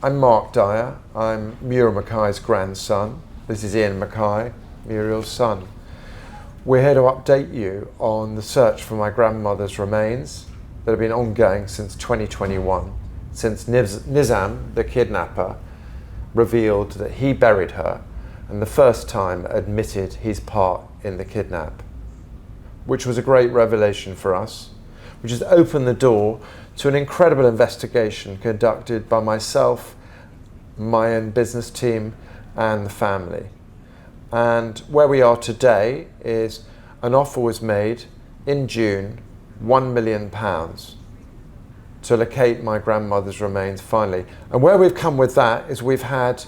I'm Mark Dyer. I'm Muriel McKay's grandson. This is Ian McKay, Muriel's son. We're here to update you on the search for my grandmother's remains that have been ongoing since 2021, since Nizam, the kidnapper, revealed that he buried her and the first time admitted his part in the kidnap, which was a great revelation for us, which has opened the door to an incredible investigation conducted by myself, my own business team, and the family. And where we are today is an offer was made in June, £1 million, to locate my grandmother's remains finally. And where we've come with that is we've had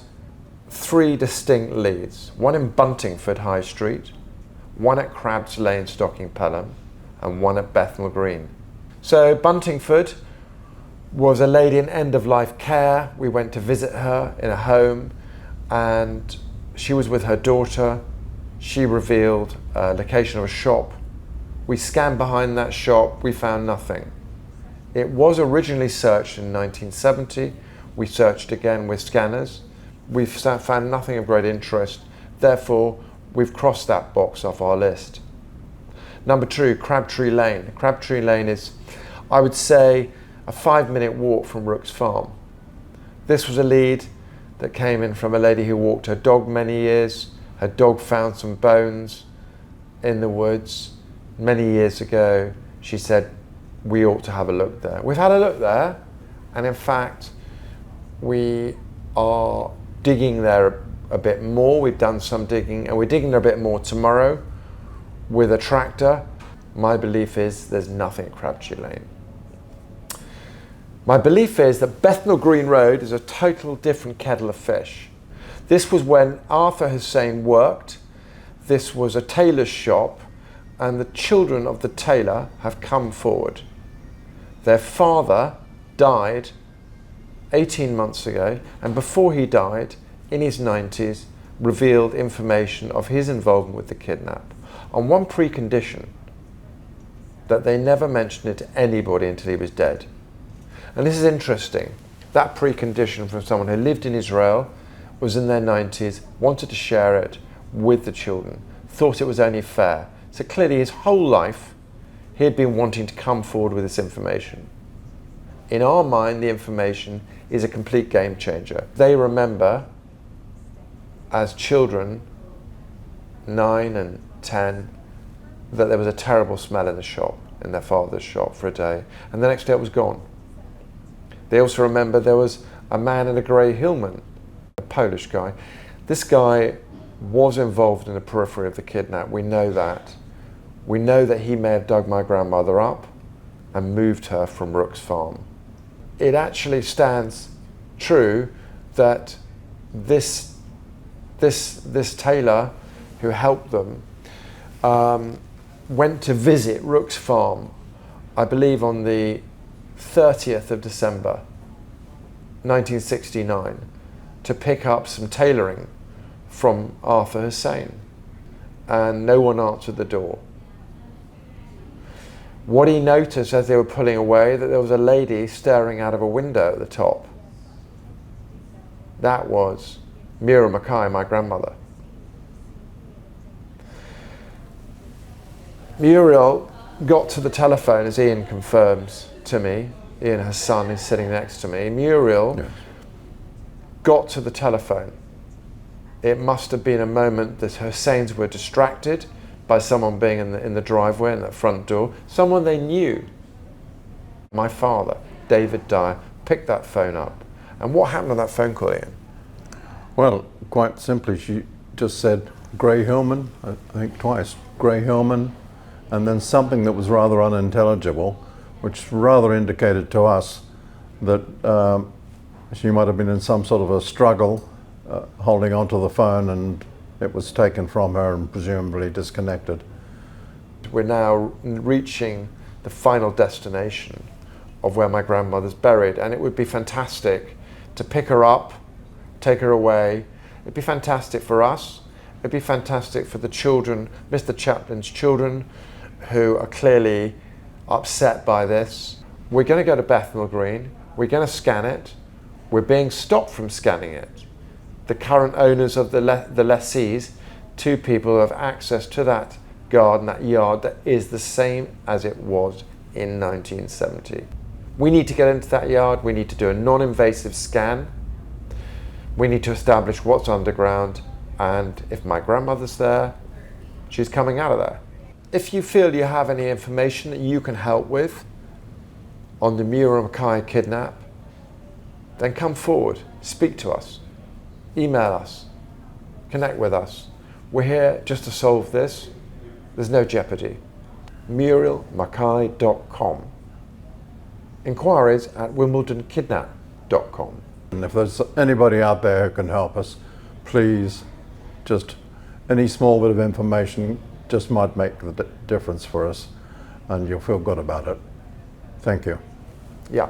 3 distinct leads, one in Buntingford High Street, one at Crabs Lane, Stocking Pelham, and one at Bethnal Green. So Buntingford was a lady in end-of-life care. We went to visit her in a home and she was with her daughter. She revealed a location of a shop. We scanned behind that shop, we found nothing. It was originally searched in 1970. We searched again with scanners. We've found nothing of great interest. Therefore, we've crossed that box off our list. Number 2, Crabtree Lane. Crabtree Lane is, I would say, a 5-minute walk from Rook's Farm. This was a lead that came in from a lady who walked her dog many years. Her dog found some bones in the woods many years ago. She said, we ought to have a look there. We've had a look there, and in fact, we are digging there a bit more. We've done some digging, and we're digging there a bit more tomorrow with a tractor. My belief is there's nothing at Crabtree Lane. My belief is that Bethnal Green Road is a total different kettle of fish. This was when Arthur Hussein worked. This was a tailor's shop, and the children of the tailor have come forward. Their father died 18 months ago, and before he died, in his 90s, revealed information of his involvement with the kidnap, on one precondition, that they never mentioned it to anybody until he was dead. And this is interesting. That precondition from someone who lived in Israel, was in their 90s, wanted to share it with the children, thought it was only fair. So clearly his whole life, he had been wanting to come forward with this information. In our mind, the information is a complete game changer. They remember, as children, 9 and 10, that there was a terrible smell in the shop, in their father's shop for a day, and the next day it was gone. They also remember there was a man in a grey Hillman, a Polish guy. This guy was involved in the periphery of the kidnap, we know that. We know that he may have dug my grandmother up and moved her from Rook's Farm. It actually stands true that this tailor who helped them went to visit Rook's Farm, I believe on the 30th of December 1969, to pick up some tailoring from Arthur Hussein, and no one answered the door. What he noticed as they were pulling away, that there was a lady staring out of a window at the top. That was Muriel McKay, my grandmother. Muriel got to the telephone, as Ian confirms to me. Ian, her son, is sitting next to me. Muriel got to the telephone. It must have been a moment that Husseins were distracted by someone being in the driveway, in that front door, someone they knew. My father, David Dyer, picked that phone up. And what happened on that phone call, Ian? Well, quite simply, she just said, Grey Hillman, I think twice, Grey Hillman, and then something that was rather unintelligible, which rather indicated to us that she might have been in some sort of a struggle, holding onto the phone, and it was taken from her and presumably disconnected. We're now reaching the final destination of where my grandmother's buried, and it would be fantastic to pick her up, take her away. It'd be fantastic for us. It'd be fantastic for the children, Mr. Chaplin's children, who are clearly upset by this. We're going to go to Bethnal Green. We're going to scan it. We're being stopped from scanning it. The current owners of the lessees, 2 people who have access to that garden, that yard, that is the same as it was in 1970. We need to get into that yard. We need to do a non-invasive scan. We need to establish what's underground, and if my grandmother's there, she's coming out of there. If you feel you have any information that you can help with on the Muriel McKay kidnap, then come forward, speak to us, email us, connect with us. We're here just to solve this. There's no jeopardy. MurielMcKay.com. Inquiries at WimbledonKidnap.com. And if there's anybody out there who can help us, please, just any small bit of information just might make the difference for us, and you'll feel good about it. Thank you. Yeah.